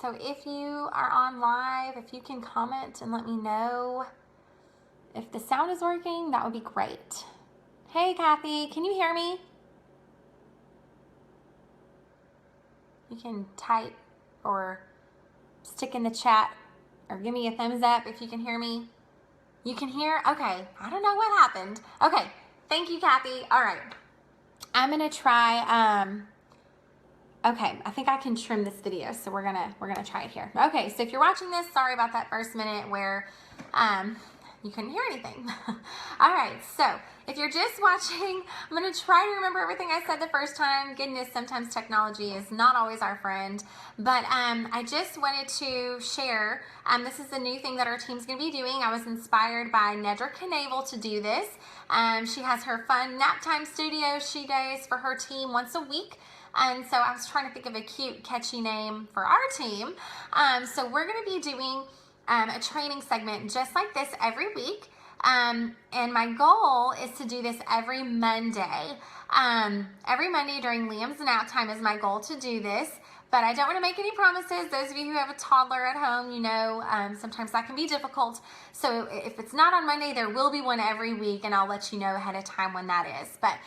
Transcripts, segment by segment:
So if you are on live, if you can comment and let me know if the sound is working, that would be great. Hey, Kathy, can you hear me? You can type or stick in the chat or give me a thumbs up if you can hear me. You can hear? Okay, I don't know what happened. Okay, thank you, Kathy. All right, I'm gonna try, okay, I think I can trim this video, so we're gonna try it here. Okay, so if you're watching this, sorry about that first minute where you couldn't hear anything. All right, so if you're just watching, I'm gonna try to remember everything I said the first time. Goodness, sometimes technology is not always our friend, but I just wanted to share, this is a new thing that our team's gonna be doing. I was inspired by Nedra Knavel to do this. She has her fun nap time studio she does for her team once a week. And so I was trying to think of a cute, catchy name for our team. So we're going to be doing a training segment just like this every week. And my goal is to do this every Monday. Every Monday during Liam's nap time is my goal to do this. But I don't want to make any promises. Those of you who have a toddler at home, you know, sometimes that can be difficult. So if it's not on Monday, there will be one every week, and I'll let you know ahead of time when that is. But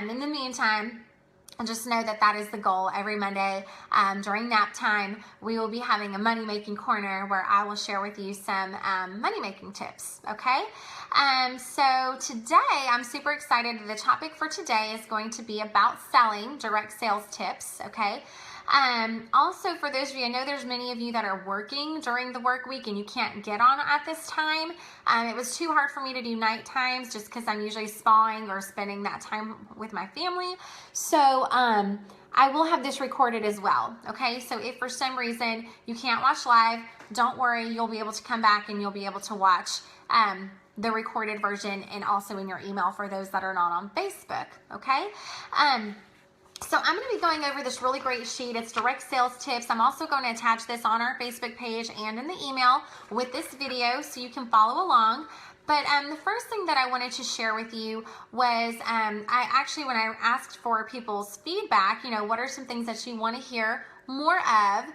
in the meantime, just know that that is the goal. Every Monday during nap time, we will be having a money-making corner where I will share with you some money-making tips, okay? So today, I'm super excited. The topic for today is going to be about selling, direct sales tips, okay? Also, for those of you, I know there's many of you that are working during the work week and you can't get on at this time. It was too hard for me to do night times just because I'm usually spawing or spending that time with my family. So I will have this recorded as well, okay? So if for some reason you can't watch live, don't worry, you'll be able to come back and you'll be able to watch the recorded version and also in your email for those that are not on Facebook, okay? So I'm going to be going over this really great sheet. It's direct sales tips. I'm also going to attach this on our Facebook page and in the email with this video so you can follow along. But the first thing that I wanted to share with you was when I asked for people's feedback, you know, what are some things that you want to hear more of?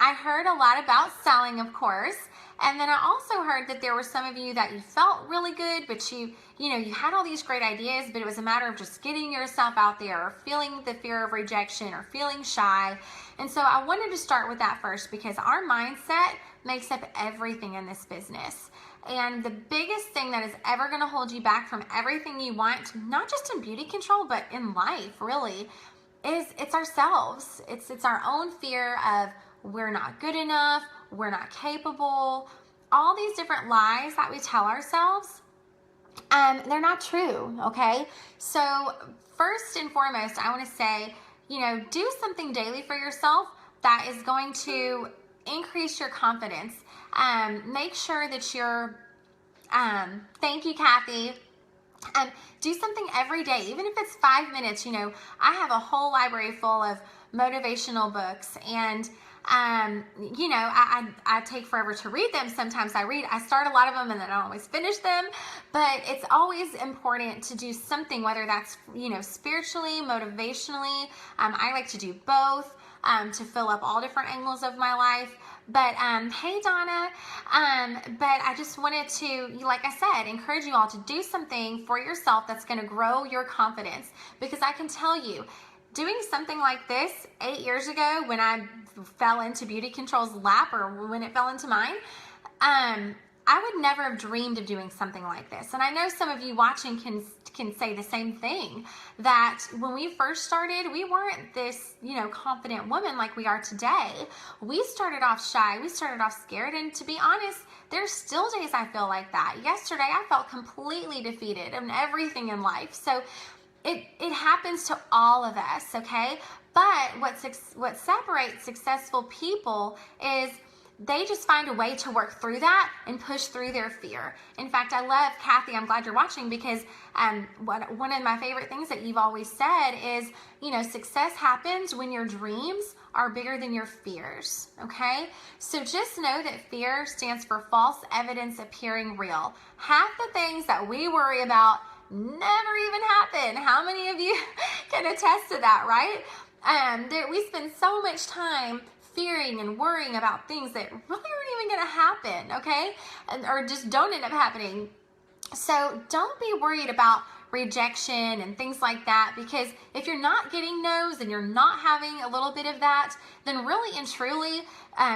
I heard a lot about selling, of course. And then I also heard that there were some of you that you felt really good, but you had all these great ideas, but it was a matter of just getting yourself out there or feeling the fear of rejection or feeling shy. And so I wanted to start with that first because our mindset makes up everything in this business. And the biggest thing that is ever going to hold you back from everything you want, not just in beauty control, but in life really, is it's ourselves. It's our own fear of we're not good enough, we're not capable, all these different lies that we tell ourselves, they're not true, okay? So first and foremost, I want to say, you know, do something daily for yourself that is going to increase your confidence. Make sure that you're, thank you, Kathy. Do something every day, even if it's 5 minutes. You know, I have a whole library full of motivational books, and you know, I take forever to read them. Sometimes I start a lot of them and then I don't always finish them, but it's always important to do something, whether that's, you know, spiritually, motivationally. I like to do both to fill up all different angles of my life. But hey, Donna, but I just wanted to, like I said, encourage you all to do something for yourself that's going to grow your confidence, because I can tell you, doing something like this 8 years ago when I fell into Beauty Control's lap, or when it fell into mine, I would never have dreamed of doing something like this. And I know some of you watching can say the same thing, that when we first started, we weren't this, you know, confident woman like we are today. We started off shy, we started off scared, and to be honest, there's still days I feel like that. Yesterday, I felt completely defeated in everything in life. So it happens to all of us, okay? But what separates successful people is they just find a way to work through that and push through their fear. In fact, I love, Kathy, I'm glad you're watching, because one of my favorite things that you've always said is, you know, success happens when your dreams are bigger than your fears, okay? So just know that fear stands for false evidence appearing real. Half the things that we worry about never even happen. How many of you can attest to that, right? We spend so much time fearing and worrying about things that really aren't even going to happen, okay? Or just don't end up happening. So don't be worried about rejection and things like that, because if you're not getting no's and you're not having a little bit of that, then really and truly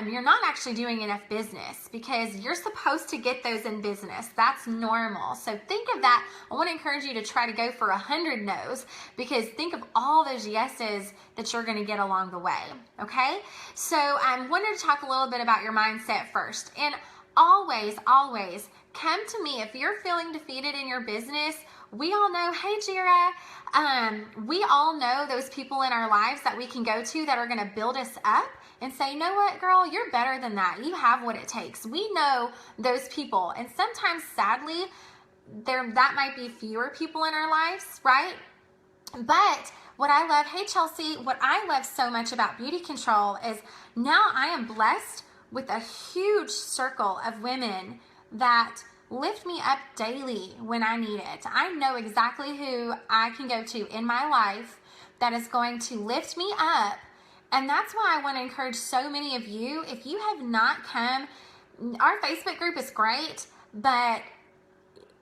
you're not actually doing enough business, because you're supposed to get those in business. That's normal. So think of that. I want to encourage you to try to go for 100 no's, because think of all those yeses that you're going to get along the way. Okay, so I wanted to talk a little bit about your mindset first. And always come to me if you're feeling defeated in your business. We all know, hey Jira, we all know those people in our lives that we can go to that are going to build us up and say, you know what, girl, you're better than that. You have what it takes. We know those people. And sometimes, sadly, that might be fewer people in our lives, right? But what I love, hey Chelsea, what I love so much about Beauty Control is now I am blessed with a huge circle of women that lift me up daily when I need it. I know exactly who I can go to in my life that is going to lift me up. And that's why I want to encourage so many of you, if you have not come, our Facebook group is great, but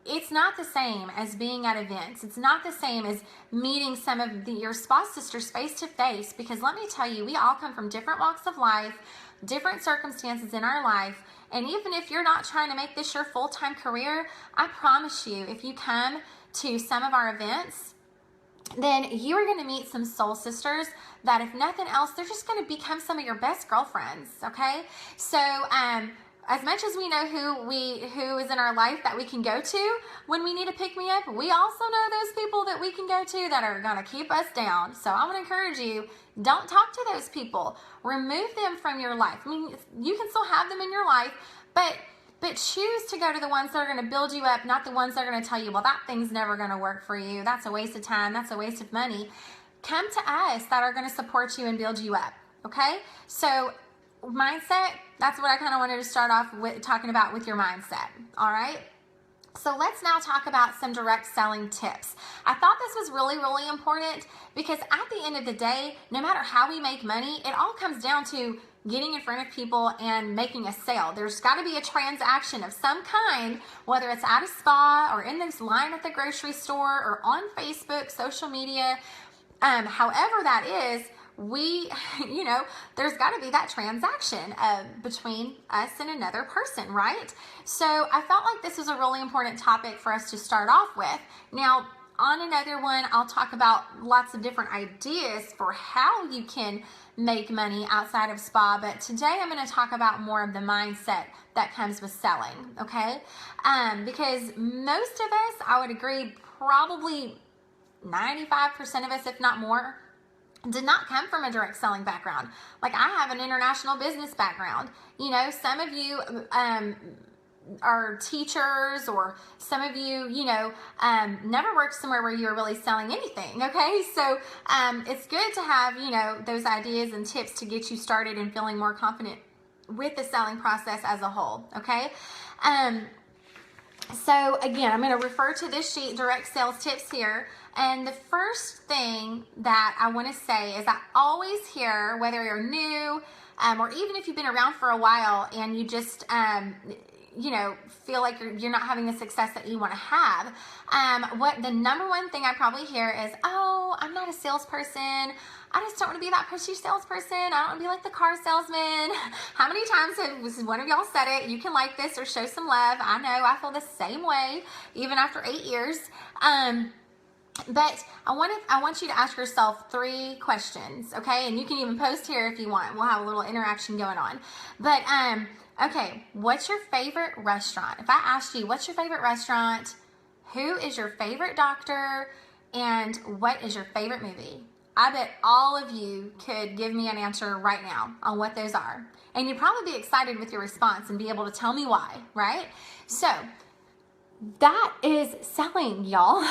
it's not the same as being at events. It's not the same as meeting some of your spa sisters face to face, because let me tell you, we all come from different walks of life, different circumstances in our life. And even if you're not trying to make this your full-time career, I promise you, if you come to some of our events, then you are going to meet some soul sisters that, if nothing else, they're just going to become some of your best girlfriends, okay? So, as much as we know who is in our life that we can go to when we need to pick me up, we also know those people that we can go to that are going to keep us down. So I want to encourage you, don't talk to those people. Remove them from your life. I mean, you can still have them in your life, but choose to go to the ones that are going to build you up, not the ones that are going to tell you, well, that thing's never going to work for you. That's a waste of time. That's a waste of money. Come to us that are going to support you and build you up, okay? So mindset, that's what I kind of wanted to start off with talking about with your mindset, all right? So let's now talk about some direct selling tips. I thought this was really, really important, because at the end of the day, no matter how we make money, it all comes down to getting in front of people and making a sale. There's got to be a transaction of some kind, whether it's at a spa or in this line at the grocery store or on Facebook, social media, however that is, there's got to be that transaction between us and another person, right? So I felt like this was a really important topic for us to start off with. Now, on another one, I'll talk about lots of different ideas for how you can make money outside of spa, but today I'm going to talk about more of the mindset that comes with selling, okay? Because most of us, I would agree, probably 95% of us, if not more, did not come from a direct selling background. Like, I have an international business background. You know, some of you are teachers, or some of you, never worked somewhere where you were really selling anything, okay? So it's good to have, those ideas and tips to get you started and feeling more confident with the selling process as a whole, okay? So again, I'm going to refer to this sheet, direct sales tips here. And the first thing that I want to say is I always hear, whether you're new or even if you've been around for a while and you just, feel like you're not having the success that you want to have, what the number one thing I probably hear is, oh, I'm not a salesperson. I just don't want to be that pushy salesperson. I don't want to be like the car salesman. How many times have one of y'all said it? You can like this or show some love. I know I feel the same way even after 8 years. But I want you to ask yourself 3 questions, okay? And you can even post here if you want. We'll have a little interaction going on. But okay, what's your favorite restaurant? If I asked you, what's your favorite restaurant? Who is your favorite doctor? And what is your favorite movie? I bet all of you could give me an answer right now on what those are. And you'd probably be excited with your response and be able to tell me why, right? So that is selling, y'all.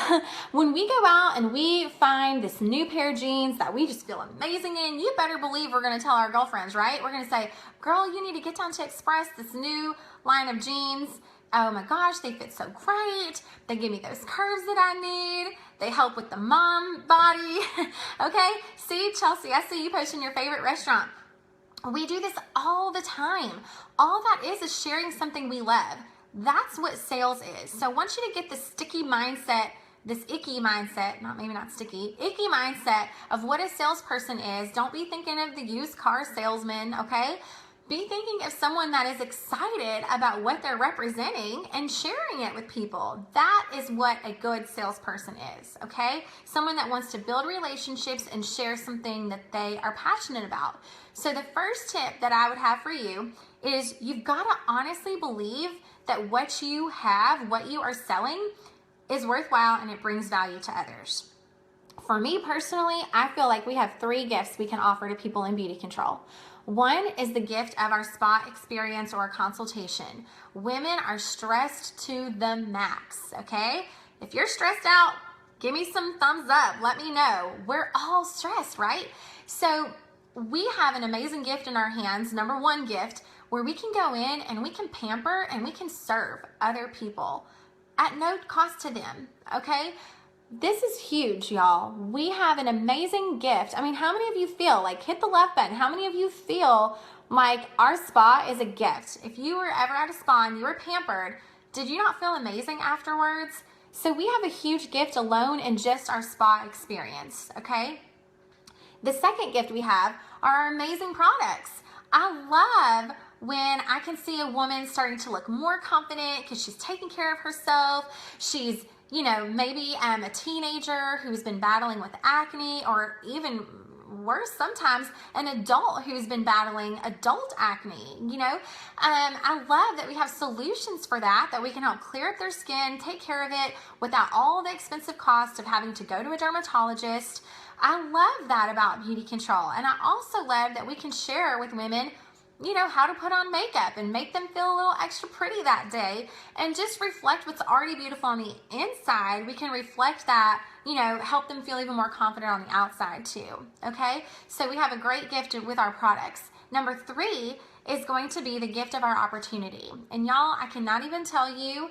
When we go out and we find this new pair of jeans that we just feel amazing in, you better believe we're going to tell our girlfriends, right? We're going to say, girl, you need to get down to Express, this new line of jeans. Oh my gosh, they fit so great. They give me those curves that I need. They help with the mom body. Okay, see, Chelsea, I see you posting your favorite restaurant. We do this all the time. All that is sharing something we love. That's what sales is. So I want you to get this sticky mindset, this icky mindset, maybe not sticky, icky mindset of what a salesperson is. Don't be thinking of the used car salesman, okay? Be thinking of someone that is excited about what they're representing and sharing it with people. That is what a good salesperson is, okay? Someone that wants to build relationships and share something that they are passionate about. So the first tip that I would have for you is you've got to honestly believe that what you have, what you are selling, is worthwhile and it brings value to others. For me personally, I feel like we have 3 gifts we can offer to people in beauty control. One is the gift of our spa experience or a consultation. Women are stressed to the max, okay? If you're stressed out, give me some thumbs up. Let me know. We're all stressed, right? So we have an amazing gift in our hands, number 1 gift, where we can go in and we can pamper and we can serve other people at no cost to them, okay? This is huge, y'all. We have an amazing gift. I mean, how many of you feel, like, hit the left button, how many of you feel like our spa is a gift? If you were ever at a spa and you were pampered, did you not feel amazing afterwards? So we have a huge gift alone in just our spa experience, okay? The second gift we have are our amazing products. I love when I can see a woman starting to look more confident because she's taking care of herself. She's, you know, maybe a teenager who's been battling with acne, or even worse sometimes, an adult who's been battling adult acne, you know. I love that we have solutions for that we can help clear up their skin, take care of it without all the expensive costs of having to go to a dermatologist. I love that about beauty control. And I also love that we can share with women, you know, how to put on makeup and make them feel a little extra pretty that day and just reflect what's already beautiful on the inside. We can reflect that, you know, help them feel even more confident on the outside too, okay? So we have a great gift with our products. Number 3 is going to be the gift of our opportunity. And y'all, I cannot even tell you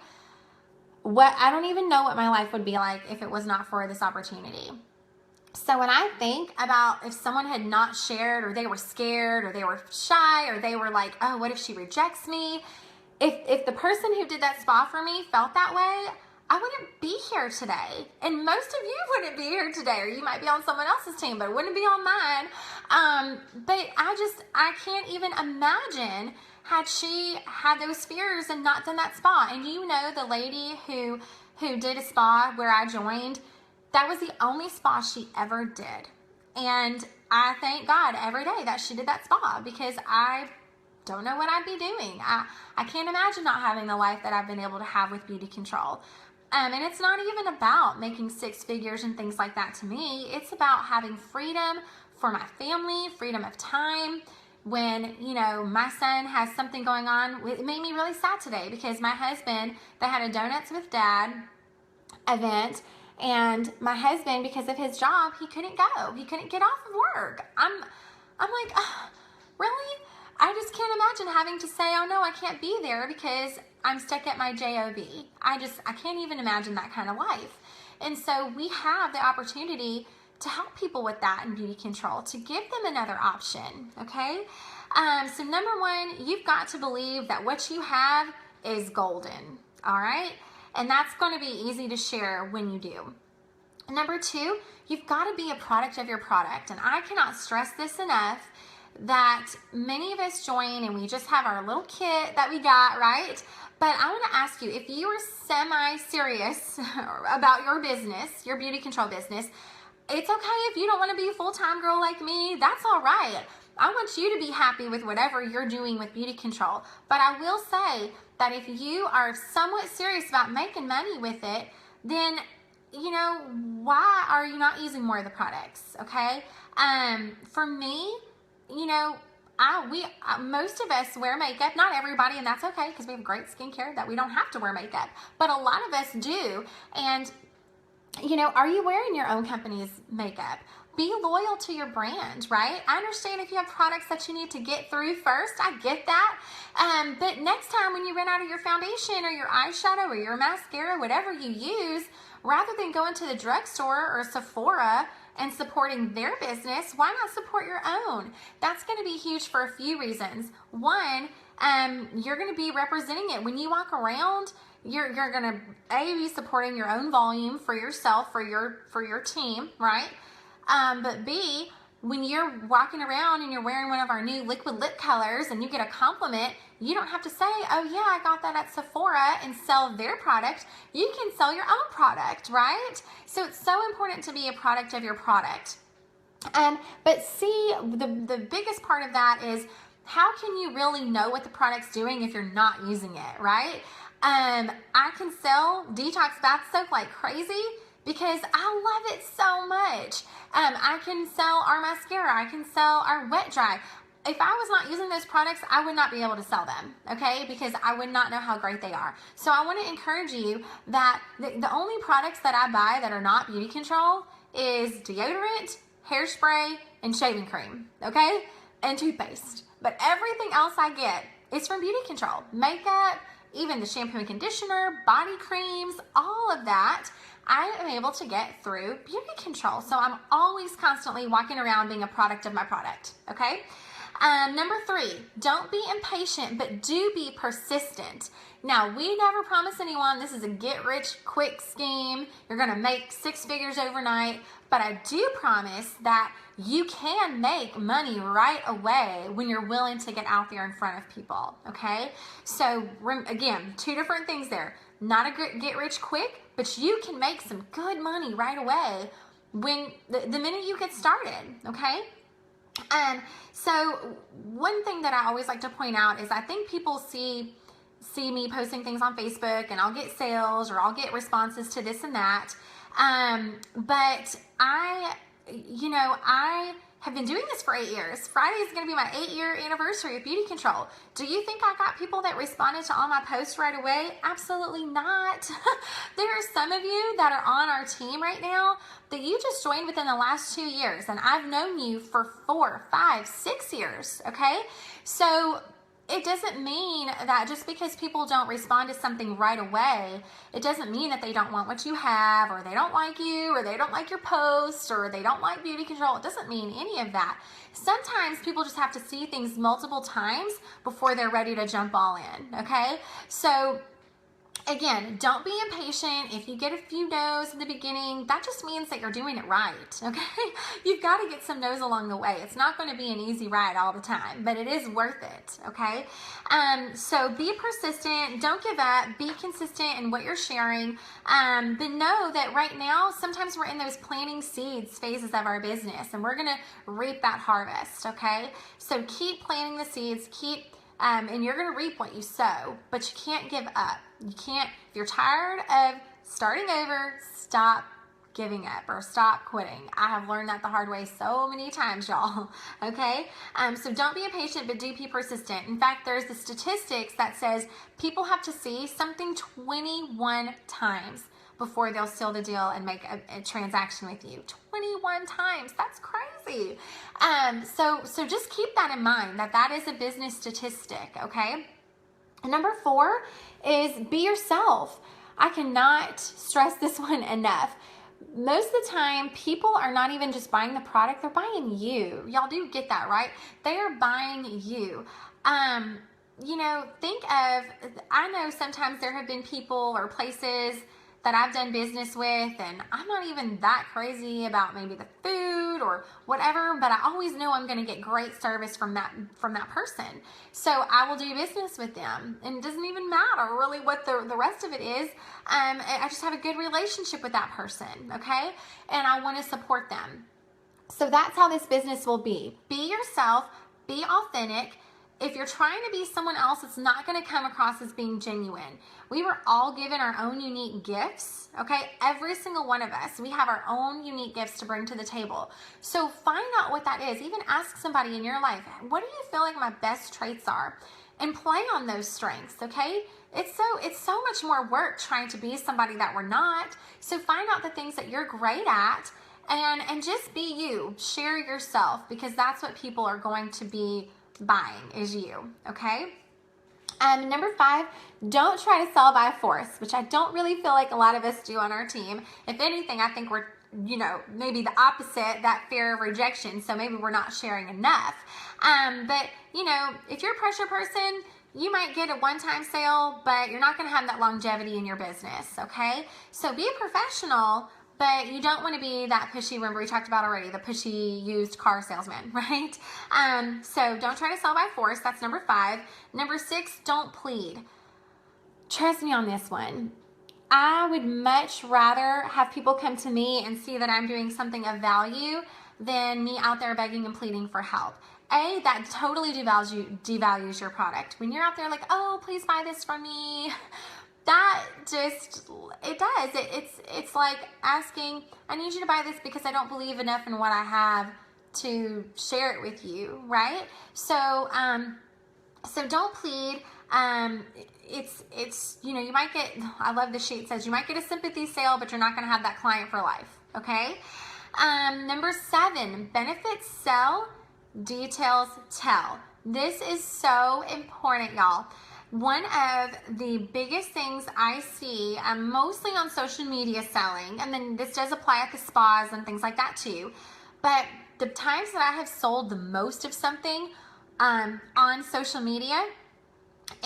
I don't even know what my life would be like if it was not for this opportunity. So when I think about if someone had not shared, or they were scared, or they were shy, or they were like, oh, what if she rejects me? If the person who did that spa for me felt that way, I wouldn't be here today. And most of you wouldn't be here today, or you might be on someone else's team, but it wouldn't be on mine. But I can't even imagine had she had those fears and not done that spa. And you know, the lady who did a spa where I joined, that was the only spa she ever did. And I thank God every day that she did that spa, because I don't know what I'd be doing. I can't imagine not having the life that I've been able to have with beauty control. And it's not even about making 6 figures and things like that to me. It's about having freedom for my family, freedom of time. When, you know, my son has something going on, it made me really sad today because my husband, they had a Donuts with Dad event. And my husband, because of his job, he couldn't go. He couldn't get off of work. I'm like, really? I just can't imagine having to say, oh no, I can't be there because I'm stuck at my job. I can't even imagine that kind of life. And so we have the opportunity to help people with that in beauty control, to give them another option, okay? So number 1, you've got to believe that what you have is golden, all right? And that's going to be easy to share when you do. Number 2, you've got to be a product of your product. And I cannot stress this enough, that many of us join and we just have our little kit that we got, right? But I want to ask you, if you are semi-serious about your business, your beauty control business, it's okay if you don't want to be a full-time girl like me. That's all right. I want you to be happy with whatever you're doing with beauty control. But I will say that if you are somewhat serious about making money with it, then, you know, why are you not using more of the products, okay? For me, you know, most of us wear makeup. Not everybody, and that's okay, because we have great skincare that we don't have to wear makeup. But a lot of us do. And, you know, are you wearing your own company's makeup? Be loyal to your brand, right? I understand if you have products that you need to get through first. I get that. But next time when you run out of your foundation or your eyeshadow or your mascara, whatever you use, rather than going to the drugstore or Sephora and supporting their business, why not support your own? That's going to be huge for a few reasons. One, you're going to be representing it. When you walk around, you're going to be supporting your own volume for yourself, for your team, right? But B, when you're walking around and you're wearing one of our new liquid lip colors and you get a compliment, you don't have to say, oh yeah, I got that at Sephora, and sell their product. You can sell your own product, right? So it's so important to be a product of your product. But see, the biggest part of that is, how can you really know what the product's doing if you're not using it, right? I can sell detox bath soap like crazy because I love it so much. I can sell our mascara. I can sell our wet dry. If I was not using those products, I would not be able to sell them, okay? Because I would not know how great they are. So I want to encourage you that the only products that I buy that are not beauty control is deodorant, hairspray, and shaving cream, okay? And toothpaste. But everything else I get is from beauty control. Makeup, even the shampoo and conditioner, body creams, all of that, I am able to get through beauty control. So I'm always constantly walking around being a product of my product, okay? Number 3, don't be impatient, but do be persistent. Now, we never promise anyone this is a get-rich-quick scheme. You're going to make 6 figures overnight, but I do promise that you can make money right away when you're willing to get out there in front of people, okay? So, again, 2 different things there. Not a get-rich-quick, but you can make some good money right away when the minute you get started, okay? So one thing that I always like to point out is I think people see me posting things on Facebook and I'll get sales or I'll get responses to this and that. But I have been doing this for 8 years. Friday is going to be my 8-year anniversary of beauty control. Do you think I got people that responded to all my posts right away? Absolutely not. There are some of you that are on our team right now that you just joined within the last 2 years, and I've known you for 4, 5, 6 years, okay? So it doesn't mean that just because people don't respond to something right away, it doesn't mean that they don't want what you have, or they don't like you, or they don't like your posts, or they don't like beauty control. It doesn't mean any of that. Sometimes people just have to see things multiple times before they're ready to jump all in, okay? So again, don't be impatient. If you get a few no's in the beginning, that just means that you're doing it right, okay? You've got to get some no's along the way. It's not going to be an easy ride all the time, but it is worth it, okay? So be persistent. Don't give up. Be consistent in what you're sharing. But know that right now, sometimes we're in those planting seeds phases of our business, and we're going to reap that harvest, okay? So keep planting the seeds. And you're going to reap what you sow, but you can't give up. You can't, if you're tired of starting over, stop giving up or stop quitting. I have learned that the hard way so many times, y'all, okay? So don't be impatient, but do be persistent. In fact, there's the statistics that says people have to see something 21 times before they'll seal the deal and make a transaction with you. 21 times, that's crazy. So just keep that in mind, that is a business statistic, okay? And number 4 is be yourself. I cannot stress this one enough. Most of the time, people are not even just buying the product, they're buying you. Y'all do get that, right? They are buying you. Think of, I know sometimes there have been people or places that I've done business with, and I'm not even that crazy about maybe the food or whatever, but I always know I'm going to get great service from that person. So I will do business with them, and it doesn't even matter really what the rest of it is. I just have a good relationship with that person, okay? And I want to support them. So that's how this business will be. Be yourself, be authentic. If you're trying to be someone else, it's not going to come across as being genuine. We were all given our own unique gifts, okay? Every single one of us, we have our own unique gifts to bring to the table. So find out what that is. Even ask somebody in your life, what do you feel like my best traits are? And play on those strengths, okay? It's so much more work trying to be somebody that we're not. So find out the things that you're great at and just be you. Share yourself, because that's what people are going to be buying is you, okay? Number 5, don't try to sell by force, which I don't really feel like a lot of us do on our team. If anything, I think we're maybe the opposite, that fear of rejection. So maybe we're not sharing enough. But if you're a pressure person, you might get a one-time sale, but you're not going to have that longevity in your business, okay? So be a professional, but you don't want to be that pushy, remember we talked about already, the pushy used car salesman, right? So don't try to sell by force. That's number 5. Number 6, don't plead. Trust me on this one. I would much rather have people come to me and see that I'm doing something of value than me out there begging and pleading for help. That totally devalues your product. When you're out there like, oh, please buy this from me, that just, it does. It's like asking, I need you to buy this because I don't believe enough in what I have to share it with you, right? So don't plead. It's you might get, I love the sheet says, you might get a sympathy sale, but you're not going to have that client for life, okay? Number 7, benefits sell, details tell. This is so important, y'all. One of the biggest things I see, mostly on social media selling, and then this does apply at the spas and things like that too, but the times that I have sold the most of something on social media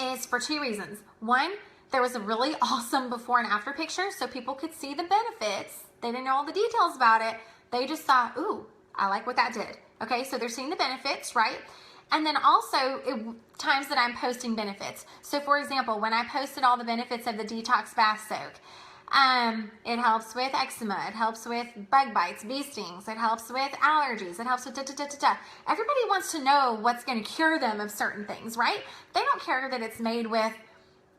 is for 2 reasons. One, there was a really awesome before and after picture so people could see the benefits. They didn't know all the details about it. They just thought, ooh, I like what that did. Okay, so they're seeing the benefits, right? And then also times that I'm posting benefits. So for example, when I posted all the benefits of the detox bath soak, it helps with eczema, it helps with bug bites, bee stings, it helps with allergies, it helps with da-da-da-da-da. Everybody wants to know what's going to cure them of certain things, right? They don't care that it's made with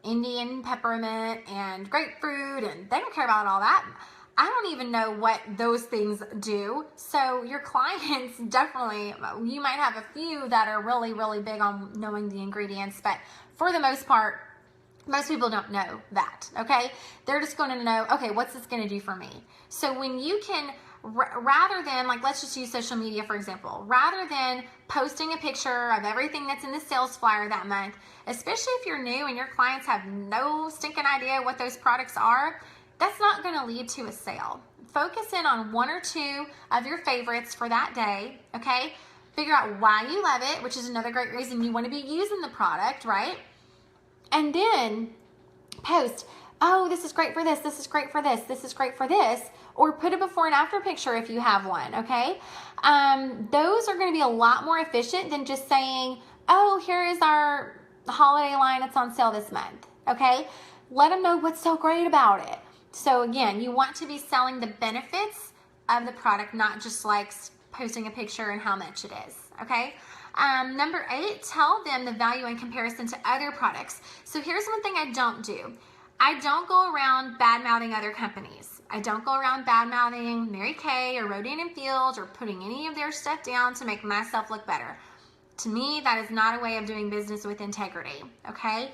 Indian peppermint and grapefruit, and they don't care about all that. I don't even know what those things do. So your clients definitely, you might have a few that are really, really big on knowing the ingredients, but for the most part, most people don't know that, okay? They're just going to know, okay, what's this going to do for me? So when you can, rather than, like, let's just use social media, for example, rather than posting a picture of everything that's in the sales flyer that month, especially if you're new and your clients have no stinking idea what those products are, that's not going to lead to a sale. Focus in on 1 or 2 of your favorites for that day, okay? Figure out why you love it, which is another great reason you want to be using the product, right? And then post, oh, this is great for this, this is great for this, this is great for this, or put a before and after picture if you have one, okay? Those are going to be a lot more efficient than just saying, oh, here is our holiday line, it's on sale this month, okay? Let them know what's so great about it. So again, you want to be selling the benefits of the product, not just like posting a picture and how much it is, okay? Number 8, tell them the value in comparison to other products. So here's one thing I don't do. I don't go around bad-mouthing other companies. I don't go around bad-mouthing Mary Kay or Rodan and Fields or putting any of their stuff down to make myself look better. To me, that is not a way of doing business with integrity, okay?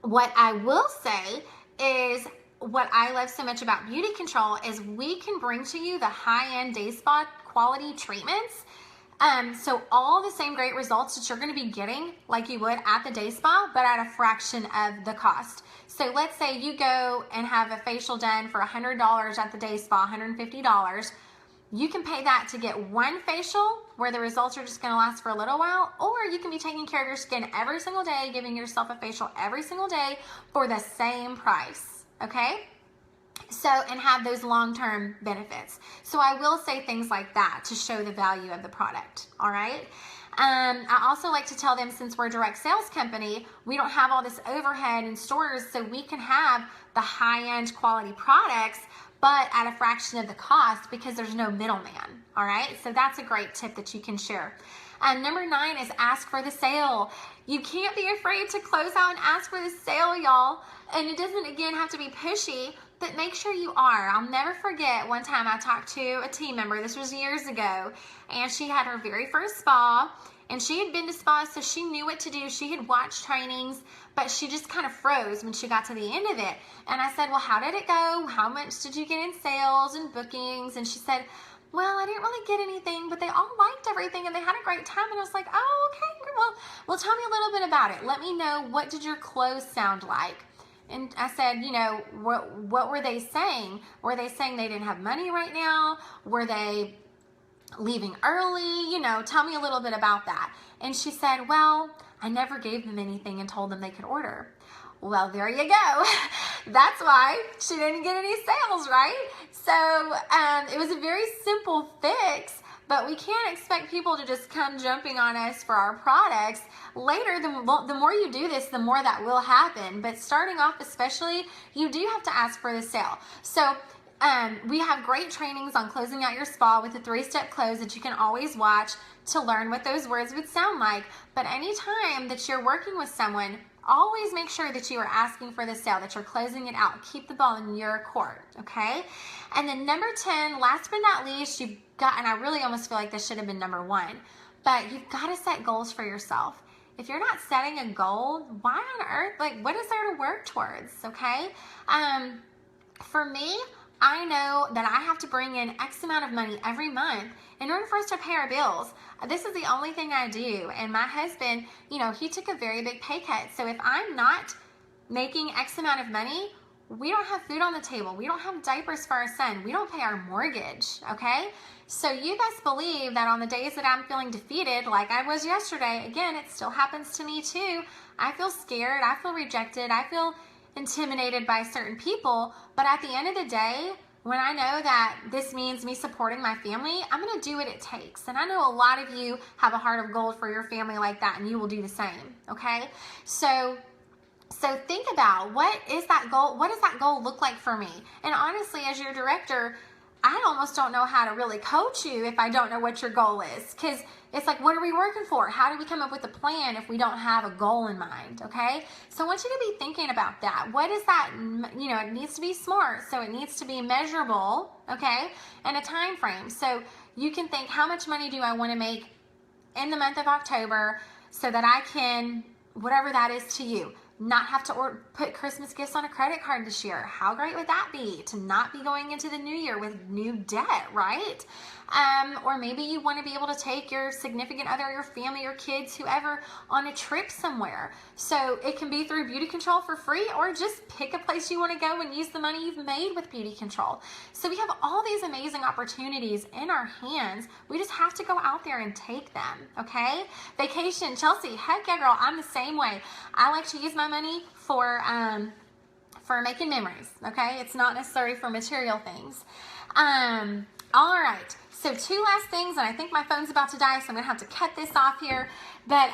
What I will say is, what I love so much about Beauty Control is we can bring to you the high-end day spa quality treatments. So all the same great results that you're going to be getting like you would at the day spa, but at a fraction of the cost. So let's say you go and have a facial done for $100 at the day spa, $150. You can pay that to get one facial where the results are just going to last for a little while, or you can be taking care of your skin every single day, giving yourself a facial every single day for the same price, okay? So, and have those long-term benefits. So I will say things like that to show the value of the product, all right? I also like to tell them, since we're a direct sales company, we don't have all this overhead in stores, so we can have the high-end quality products but at a fraction of the cost because there's no middleman, all right? So that's a great tip that you can share. Number 9 is ask for the sale. You can't be afraid to close out and ask for the sale, y'all. And it doesn't, again, have to be pushy, but make sure you are. I'll never forget one time I talked to a team member, this was years ago, and she had her very first spa, and she had been to spas, so she knew what to do. She had watched trainings, but she just kind of froze when she got to the end of it. And I said, well, how did it go? How much did you get in sales and bookings? And she said, well, I didn't really get anything, but they all liked everything and they had a great time. And I was like, oh, okay, well, tell me a little bit about it. Let me know, what did your close sound like? And I said, you know, what were they saying? Were they saying they didn't have money right now? Were they leaving early? You know, tell me a little bit about that. And she said, well, I never gave them anything and told them they could order. Well, there you go. That's why she didn't get any sales, right? So it was a very simple fix, but we can't expect people to just come jumping on us for our products. Later, the more you do this, the more that will happen. But starting off especially, you do have to ask for the sale. So we have great trainings on closing out your spa with a 3-step close that you can always watch to learn what those words would sound like. But anytime that you're working with someone, always make sure that you are asking for the sale, that you're closing it out. Keep the ball in your court, okay? And then number 10, last but not least, you've got, and I really almost feel like this should have been number 1, but you've got to set goals for yourself. If you're not setting a goal, why on earth, like, what is there to work towards, okay? For me, I know that I have to bring in X amount of money every month in order for us to pay our bills. This is the only thing I do. And my husband, you know, he took a very big pay cut. So if I'm not making X amount of money, we don't have food on the table. We don't have diapers for our son. We don't pay our mortgage, okay? So you best believe that on the days that I'm feeling defeated, like I was yesterday, again, it still happens to me too. I feel scared. I feel rejected. I feel intimidated by certain people, but at the end of the day, when I know that this means me supporting my family, I'm going to do what it takes. And I know a lot of you have a heart of gold for your family like that, and you will do the same, okay? So think about, what is that goal? What does that goal look like for me? And honestly, as your director, I almost don't know how to really coach you if I don't know what your goal is, because it's like, what are we working for? How do we come up with a plan if we don't have a goal in mind, okay? So I want you to be thinking about that. What is that? You know, it needs to be smart, so it needs to be measurable, okay, and a time frame. So you can think, how much money do I want to make in the month of October so that I can, whatever that is to you, not have to put Christmas gifts on a credit card this year. How great would that be to not be going into the new year with new debt, right? Or maybe you want to be able to take your significant other, your family, your kids, whoever, on a trip somewhere. So it can be through Beauty Control for free, or just pick a place you want to go and use the money you've made with Beauty Control. So we have all these amazing opportunities in our hands. We just have to go out there and take them, okay? Vacation, Chelsea, heck yeah, girl, I'm the same way. I like to use my money for making memories, okay? It's not necessarily for material things. All right, so 2 last things, and I think my phone's about to die, so I'm gonna have to cut this off here. But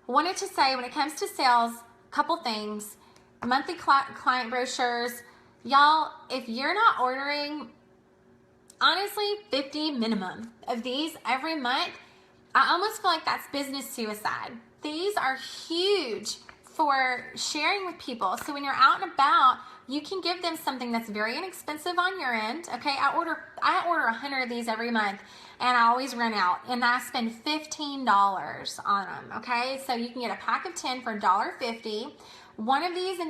wanted to say, when it comes to sales, a couple things. Monthly client brochures. Y'all, if you're not ordering, honestly, 50 minimum of these every month, I almost feel like that's business suicide. These are huge for sharing with people. So when you're out and about, you can give them something that's very inexpensive on your end. Okay, I order 100 of these every month, and I always run out, and I spend $15 on them. Okay, so you can get a pack of 10 for $1.50. One of these in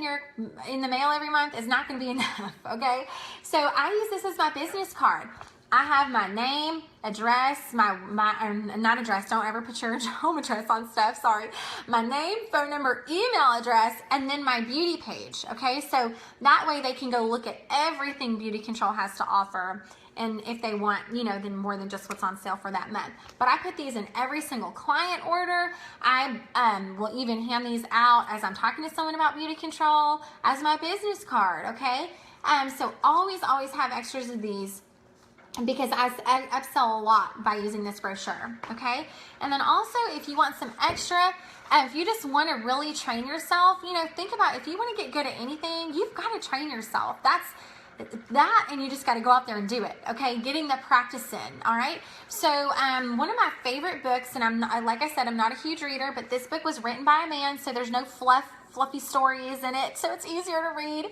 the mail every month is not going to be enough. Okay, so I use this as my business card. I have my name, address, not address, don't ever put your home address on stuff, sorry. My name, phone number, email address, and then my beauty page, okay? So that way they can go look at everything Beauty Control has to offer, and if they want, you know, then more than just what's on sale for that month. But I put these in every single client order. I will even hand these out as I'm talking to someone about Beauty Control as my business card, okay? So always have extras of these, because I upsell a lot by using this brochure, okay? And then also, if you want some extra, if you just want to really train yourself, you know, think about, if you want to get good at anything, you've got to train yourself. That's that, and you just got to go out there and do it, okay? Getting the practice in, all right? So one of my favorite books, and like I said, I'm not a huge reader, but this book was written by a man, so there's no fluffy stories in it, so it's easier to read.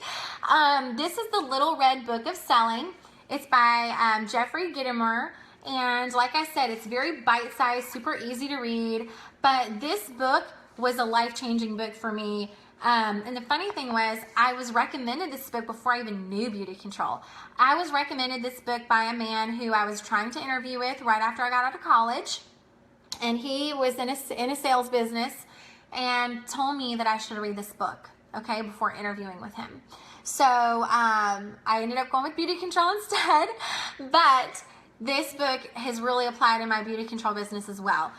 This is The Little Red Book of Selling. It's by Jeffrey Gitomer, and like I said, it's very bite-sized, super easy to read, but this book was a life-changing book for me. And the funny thing was, I was recommended this book before I even knew Beauty Control. I was recommended this book by a man who I was trying to interview with right after I got out of college, and he was in a sales business and told me that I should read this book. okay, before interviewing with him. So I ended up going with beauty control instead, but this book has really applied in my beauty control business as well.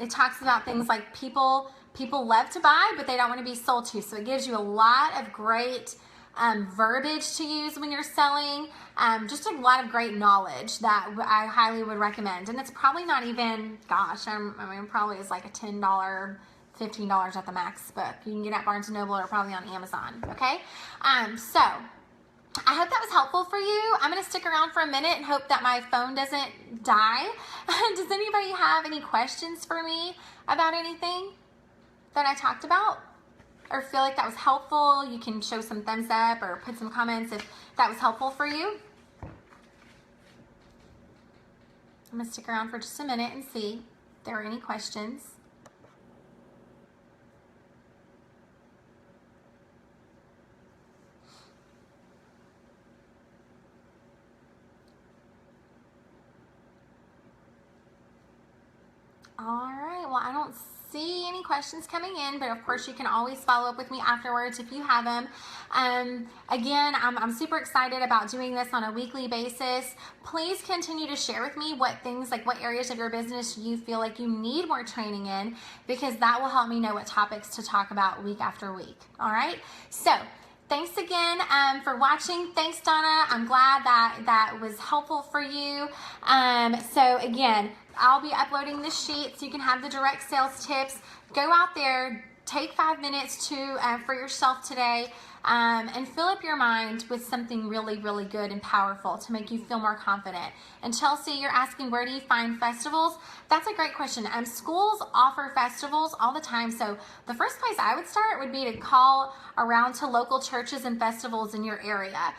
It talks about things like people love to buy, but they don't want to be sold to. So it gives you a lot of great verbiage to use when you're selling, just a lot of great knowledge that I highly would recommend. And it's probably not even, gosh, I mean, probably is like a $10, $15 at the max book. You can get at Barnes & Noble or probably on Amazon, okay? So I hope that was helpful for you. I'm going to stick around for a minute and hope that my phone doesn't die. Does anybody have any questions for me about anything that I talked about? Or feel like that was helpful? You can show some thumbs up or put some comments if that was helpful for you. I'm going to stick around for just a minute and see if there are any questions. All right, well, I don't see any questions coming in, but of course you can always follow up with me afterwards if you have them. Again, I'm super excited about doing this on a weekly basis. Please continue to share with me what things, like what areas of your business you feel like you need more training in, because that will help me know what topics to talk about week after week. All right, so thanks again for watching. Thanks, Donna. I'm glad that was helpful for you. So again, I'll be uploading this sheet so you can have the direct sales tips. Go out there, take 5 minutes for yourself today, and fill up your mind with something really, really good and powerful to make you feel more confident. And Chelsea, you're asking, where do you find festivals? That's a great question. Schools offer festivals all the time. So the first place I would start would be to call around to local churches and festivals in your area.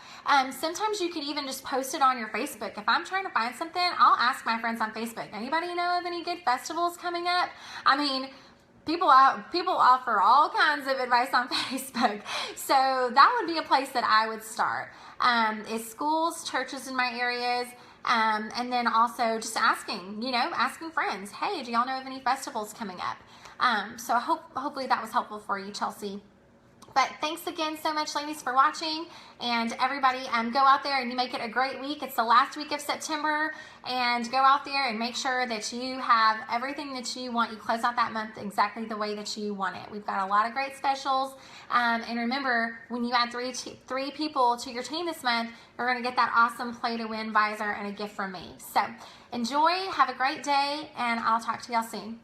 Sometimes you could even just post it on your Facebook. If I'm trying to find something, I'll ask my friends on Facebook, anybody know of any good festivals coming up? I mean, people offer all kinds of advice on Facebook. So that would be a place that I would start. Is schools, churches in my areas, and then also just asking friends, hey, do y'all know of any festivals coming up? So hopefully that was helpful for you, Chelsea. But thanks again so much, ladies, for watching. And everybody, go out there and you make it a great week. It's the last week of September. And go out there and make sure that you have everything that you want. You close out that month exactly the way that you want it. We've got a lot of great specials. And remember, when you add three people to your team this month, you're going to get that awesome Play to Win visor and a gift from me. So enjoy, have a great day, and I'll talk to y'all soon.